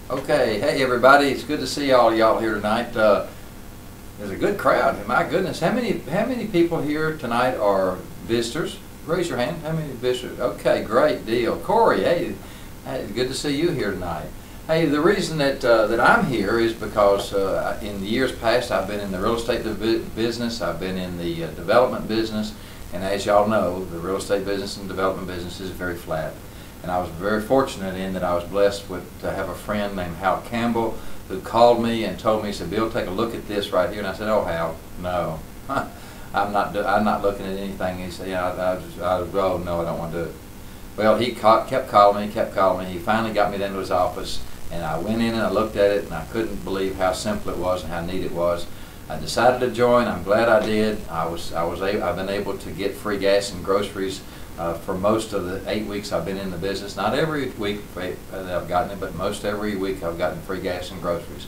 Okay, hey everybody, it's good to see all y'all here tonight. There's a good crowd. My goodness, how many people here tonight are visitors? Raise your hand. How many visitors? Okay, great deal. Corey, hey, it's good to see you here tonight. Hey, the reason that I'm here is because in the years past I've been in the real estate business, I've been in the development business, and as y'all know, the real estate business and development business is very flat. And I was very fortunate in that I was blessed to have a friend named Hal Campbell who called me and told me, he said, "Bill, take a look at this right here." And I said, "Oh, Hal, no, I'm not looking at anything." He said, "Yeah, oh no, I don't want to do it." Well, he kept calling me. He finally got me into his office, and I went in and I looked at it, and I couldn't believe how simple it was and how neat it was. I decided to join. I'm glad I did. I've been able to get free gas and groceries for most of the 8 weeks I've been in the business. Not every week that I've gotten it, but most every week I've gotten free gas and groceries.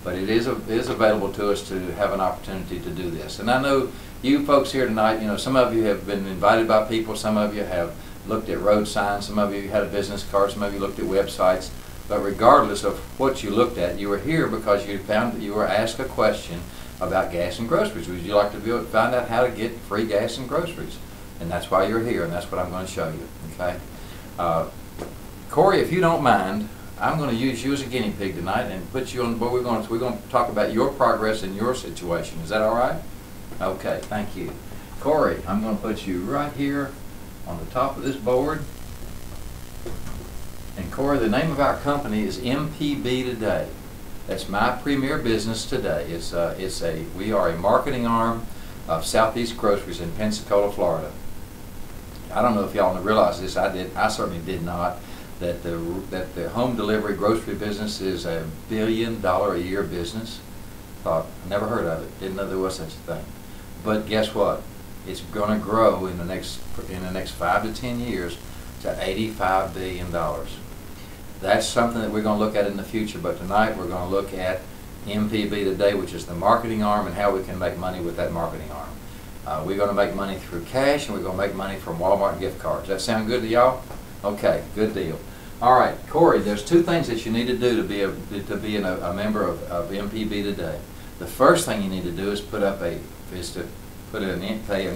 But it is available to us to have an opportunity to do this. And I know you folks here tonight, you know, some of you have been invited by people, some of you have looked at road signs, some of you had a business card, some of you looked at websites. But regardless of what you looked at, you were here because you found that you were asked a question about gas and groceries. Would you like to be able to find out how to get free gas and groceries? And that's why you're here, and that's what I'm going to show you. Okay, Corey, if you don't mind, I'm going to use you as a guinea pig tonight and put you on board. We're going to talk about your progress in your situation. Is that all right? Okay, thank you, Corey. I'm going to put you right here on the top of this board. And Corey, the name of our company is MPB Today. That's My Premier Business Today. We are a marketing arm of Southeast Groceries in Pensacola, Florida. I don't know if y'all realize this. I certainly did not. That the home delivery grocery business is $1 billion a year business. Thought, never heard of it. Didn't know there was such a thing. But guess what? It's going to grow in the next 5 to 10 years to $85 billion. That's something that we're going to look at in the future. But tonight we're going to look at MPB Today, which is the marketing arm, and how we can make money with that marketing arm. We're going to make money through cash, and we're going to make money from Walmart gift cards. Does that sound good to y'all? Okay, good deal. All right, Corey, there's two things that you need to do to be a member of MPB Today. The first thing you need to do is pay an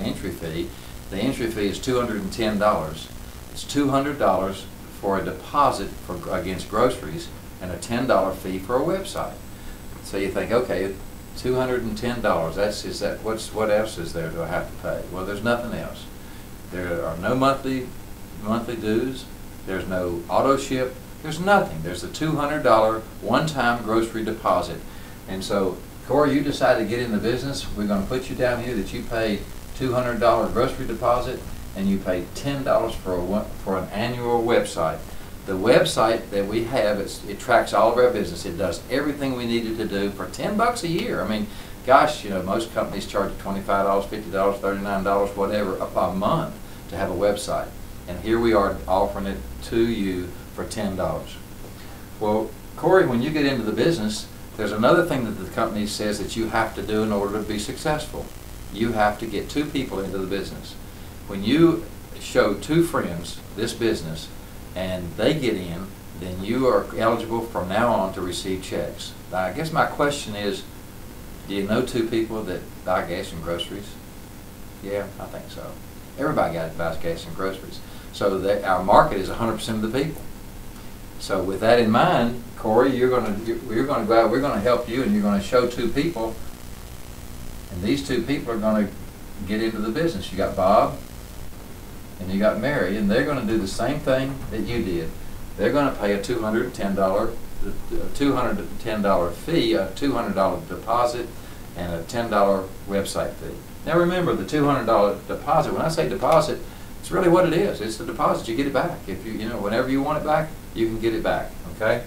entry fee. The entry fee is $210. It's $200 for a deposit against groceries and a $10 fee for a website. So you think, okay, $210. What else is there do I have to pay? Well, there's nothing else. There are no monthly dues. There's no auto ship. There's nothing. There's a $200 one-time grocery deposit. And so, Corey, you decided to get in the business. We're going to put you down here that you paid $200 grocery deposit and you paid $10 for an annual website. The website that we have, it tracks all of our business. It does everything we needed to do for $10 a year. I mean, gosh, you know, most companies charge $25, $50, $39, whatever, a month to have a website. And here we are offering it to you for $10. Well, Corey, when you get into the business, there's another thing that the company says that you have to do in order to be successful. You have to get two people into the business. When you show two friends this business, and they get in, then you are eligible from now on to receive checks. Now, I guess my question is, do you know two people that buy gas and groceries? Yeah, I think so. Everybody buys gas and groceries. So our market is 100% of the people. So with that in mind, Corey, we're going to go out, we're going to help you, and you're going to show two people, and these two people are going to get into the business. You got Bob and you got Mary, and they're going to do the same thing that you did. They're going to pay a $210 fee, a $200 deposit, and a $10 website fee. Now remember, the $200 deposit, when I say deposit, it's really what it is. It's the deposit. You get it back. If you know, whenever you want it back, you can get it back, okay?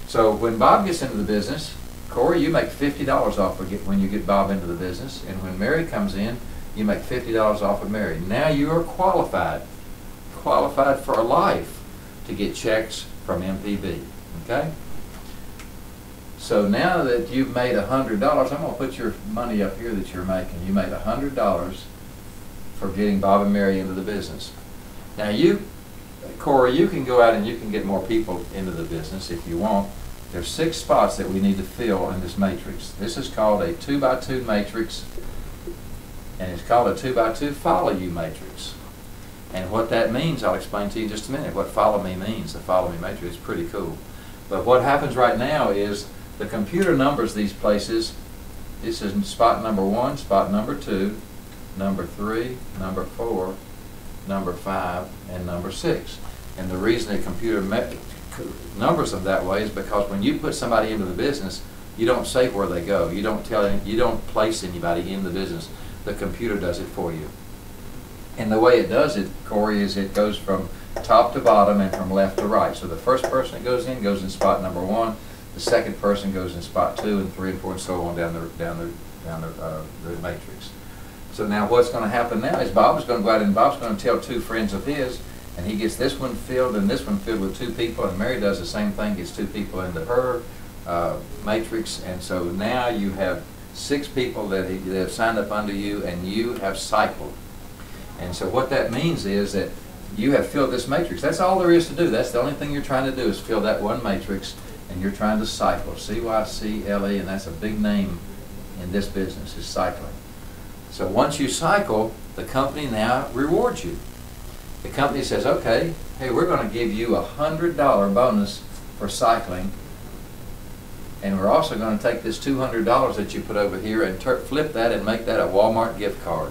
So when Bob gets into the business, Corey, you make $50 off when you get Bob into the business, and when Mary comes in, you make $50 off of Mary. Now you are qualified for life to get checks from MPB, okay? So now that you've made $100, I'm going to put your money up here that you're making. You made $100 for getting Bob and Mary into the business. Now you, Corey, you can go out and you can get more people into the business if you want. There's 6 spots that we need to fill in this matrix. This is called a 2x2 matrix, and it's called a 2x2 follow you matrix. And what that means, I'll explain to you in just a minute. What follow me means, the follow me matrix is pretty cool. But what happens right now is the computer numbers these places. This is spot number 1, spot number 2, number 3, number 4, number 5, and number 6. And the reason the computer numbers them that way is because when you put somebody into the business, you don't say where they go. You don't you don't place anybody in the business. The computer does it for you. And the way it does it, Corey, is it goes from top to bottom and from left to right. So the first person that goes in spot number 1. The second person goes in spot 2 and 3 and 4 and so on down the matrix. So now what's going to happen now is Bob is going to go out and Bob's going to tell 2 friends of his, and he gets this one filled and this one filled with 2 people, and Mary does the same thing, gets 2 people into her matrix, and so now you have 6 people that have signed up under you, and you have cycled. And so what that means is that you have filled this matrix. That's all there is to do. That's the only thing you're trying to do is fill that one matrix, and you're trying to cycle. C-Y-C-L-E, and that's a big name in this business, is cycling. So once you cycle, the company now rewards you. The company says, okay, hey, we're going to give you a $100 bonus for cycling, and we're also going to take this $200 that you put over here and flip that and make that a Walmart gift card.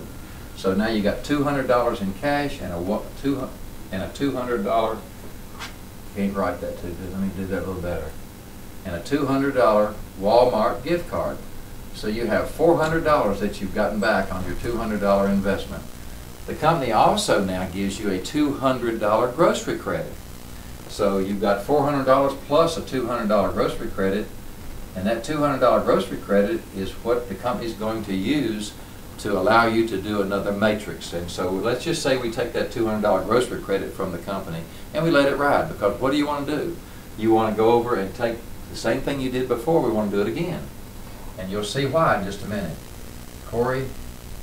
So now you got $200 in cash and a $200, can't write that too good, let me do that a little better, and a $200 Walmart gift card. So you have $400 that you've gotten back on your $200 investment. The company also now gives you a $200 grocery credit. So you've got $400 plus a $200 grocery credit, and that $200 grocery credit is what the company's going to use to allow you to do another matrix. And so let's just say we take that $200 grocery credit from the company and we let it ride, because what do you want to do? You want to go over and take the same thing you did before, we want to do it again. And you'll see why in just a minute. Corey,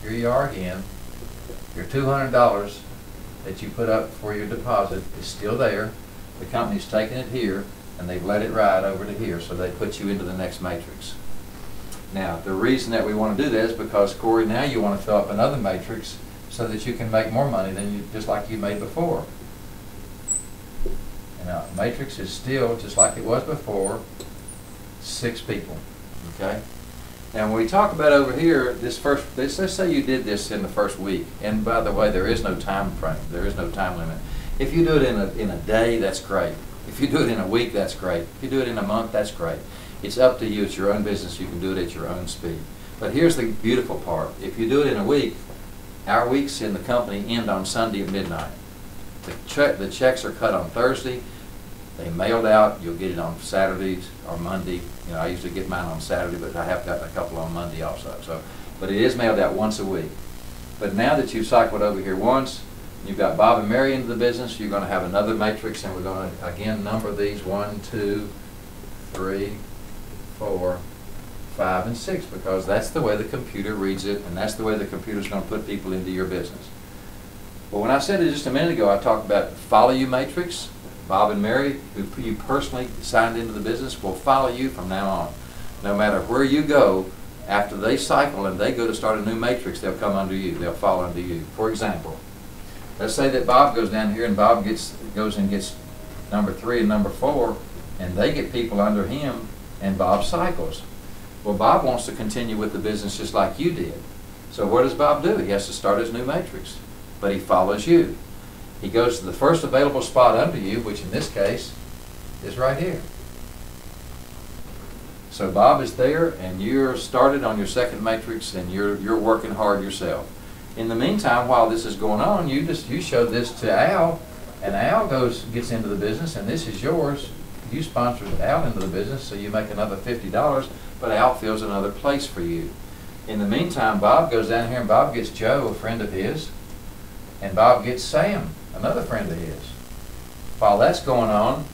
here you are again. Your $200 that you put up for your deposit is still there. The company's taken it here and they've let it ride over to here, so they put you into the next matrix. Now, the reason that we want to do that is because, Corey, now you want to fill up another matrix so that you can make more money than you, just like you made before. And now, matrix is still, just like it was before, 6 people, okay? Now, when we talk about over here, let's say you did this in the first week, and by the way, there is no time frame, there is no time limit. If you do it in a day, that's great. If you do it in a week, that's great. If you do it in a month, that's great. It's up to you. It's your own business. You can do it at your own speed. But here's the beautiful part. If you do it in a week, our weeks in the company end on Sunday at midnight. The checks are cut on Thursday. They mailed out. You'll get it on Saturdays or Monday. You know, I usually get mine on Saturday, but I have got a couple on Monday also. But it is mailed out once a week. But now that you've cycled over here once, you've got Bob and Mary into the business, you're going to have another matrix, and we're going to, again, number these 1, 2, 3, 4, 5, and 6, because that's the way the computer reads it, and that's the way the computer's going to put people into your business. But when I said it just a minute ago, I talked about follow you matrix. Bob and Mary, who you personally signed into the business, will follow you from now on. No matter where you go, after they cycle and they go to start a new matrix, they'll come under you. They'll follow under you. For example, let's say that Bob goes down here and Bob goes and gets number 3 and number 4, and they get people under him, and Bob cycles. Well, Bob wants to continue with the business just like you did. So what does Bob do? He has to start his new matrix, but he follows you. He goes to the first available spot under you, which in this case is right here. So Bob is there, and you're started on your second matrix, and you're working hard yourself. In the meantime, while this is going on, you show this to Al, and Al gets into the business, and this is yours. You sponsored Al into the business, so you make another $50, but Al fills another place for you. In the meantime, Bob goes down here, and Bob gets Joe, a friend of his, and Bob gets Sam, another friend of his. While that's going on,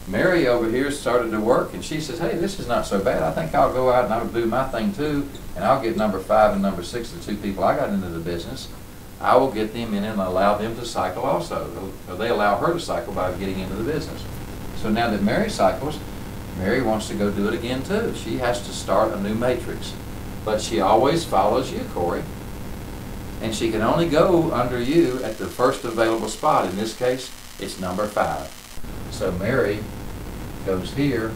Mary over here started to work, and she says, hey, this is not so bad. I think I'll go out and I'll do my thing too, and I'll get number 5 and number 6, the 2 people I got into the business. I will get them in and allow them to cycle also. Or they allow her to cycle by getting into the business. So now that Mary cycles, Mary wants to go do it again too. She has to start a new matrix. But she always follows you, Corey. And she can only go under you at the first available spot. In this case, it's number 5. So Mary goes here,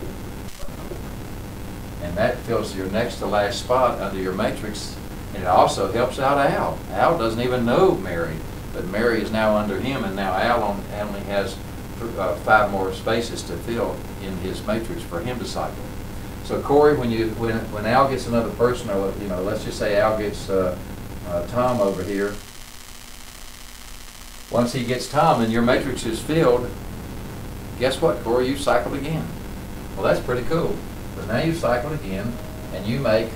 and that fills your next to last spot under your matrix. And it also helps out Al. Al doesn't even know Mary, but Mary is now under him, and now Al only has 5 more spaces to fill in his matrix for him to cycle. So Corey, when Al gets another person, or let's just say Al gets Tom over here. Once he gets Tom and your matrix is filled, guess what, Corey? You cycled again. Well, that's pretty cool. But now you cycled again, and you make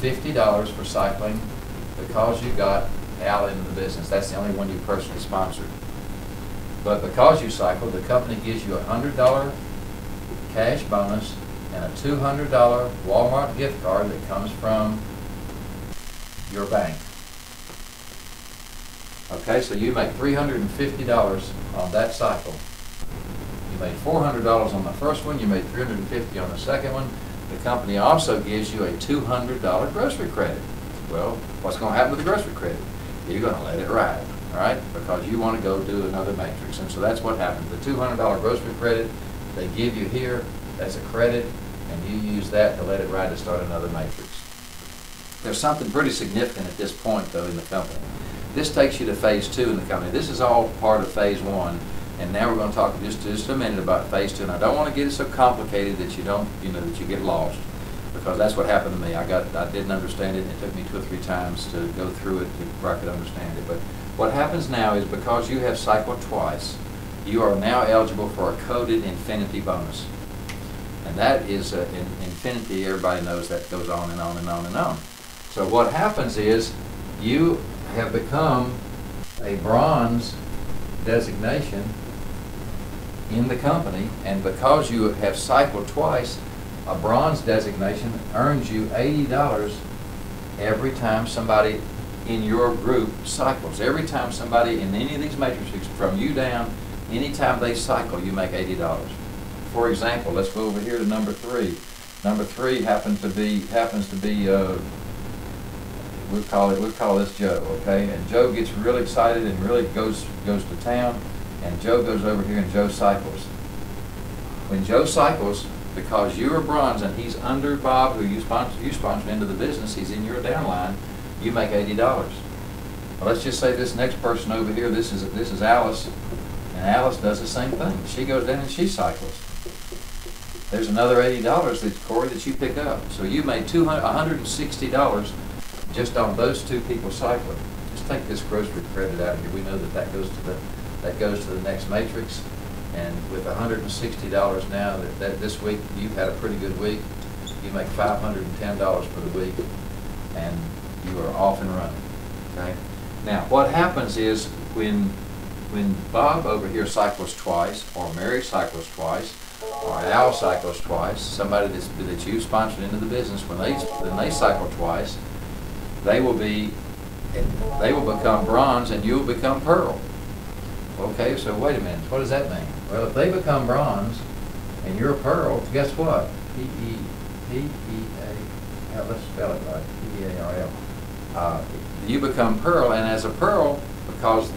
$50 for cycling because you got Al into the business. That's the only one you personally sponsored. But because you cycled, the company gives you a $100 cash bonus and a $200 Walmart gift card that comes from your bank. Okay, so you make $350 on that cycle. You made $400 on the first one, you made $350 on the second one. The company also gives you a $200 grocery credit. Well, what's going to happen with the grocery credit? You're going to let it ride, all right? Because you want to go do another matrix. And so that's what happens. The $200 grocery credit they give you here, that's a credit, and you use that to let it ride to start another matrix. There's something pretty significant at this point, though, in the company. This takes you to phase 2 in the company. This is all part of phase 1, and now we're going to talk just a minute about phase 2. And I don't want to get it so complicated that you don't, that you get lost, because that's what happened to me. I didn't understand it, and it took me 2 or 3 times to go through it before I could understand it. But what happens now is, because you have cycled twice, you are now eligible for a coded infinity bonus. And that is infinity. Everybody knows that goes on and on and on and on. So what happens is, you have become a bronze designation in the company, and because you have cycled twice, a bronze designation earns you $80 every time somebody in your group cycles. Every time somebody in any of these matrices, from you down, anytime they cycle, you make $80. For example, let's go over here to number 3. Number 3 happens to be we'll call this Joe, okay? And Joe gets really excited and really goes to town, and Joe goes over here and Joe cycles. When Joe cycles, because you're bronze and he's under Bob, who you sponsored into the business, he's in your downline, you make $80. Well, let's just say this next person over here, this is Alice, and Alice does the same thing. She goes down and she cycles. There's another $80 Corey, that you pick up. So you made $160 just on those 2 people cycling. Just take this grocery credit out of here. We know that goes to the next matrix. And with $160 now, that this week you've had a pretty good week. You make $510 for the week, and you are off and running. Okay. Now, what happens is, when Bob over here cycles twice, or Mary cycles twice, or Al cycles twice, somebody that you sponsored into the business, when they cycle twice, they will become bronze and you'll become pearl. Okay, so wait a minute, what does that mean? Well, if they become bronze and you're pearl, guess what? Let's spell it right, P-E-A-R-L. You become pearl, and as a pearl, because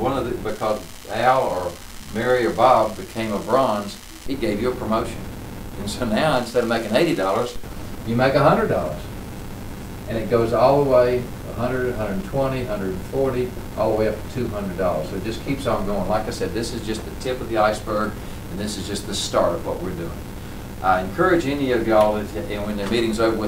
Al or Mary or Bob became a bronze, he gave you a promotion. And so now, instead of making $80, you make $100. And it goes all the way, 100, 120, 140, all the way up to $200. So it just keeps on going. Like I said, this is just the tip of the iceberg, and this is just the start of what we're doing. I encourage any of y'all, when the meeting's over with,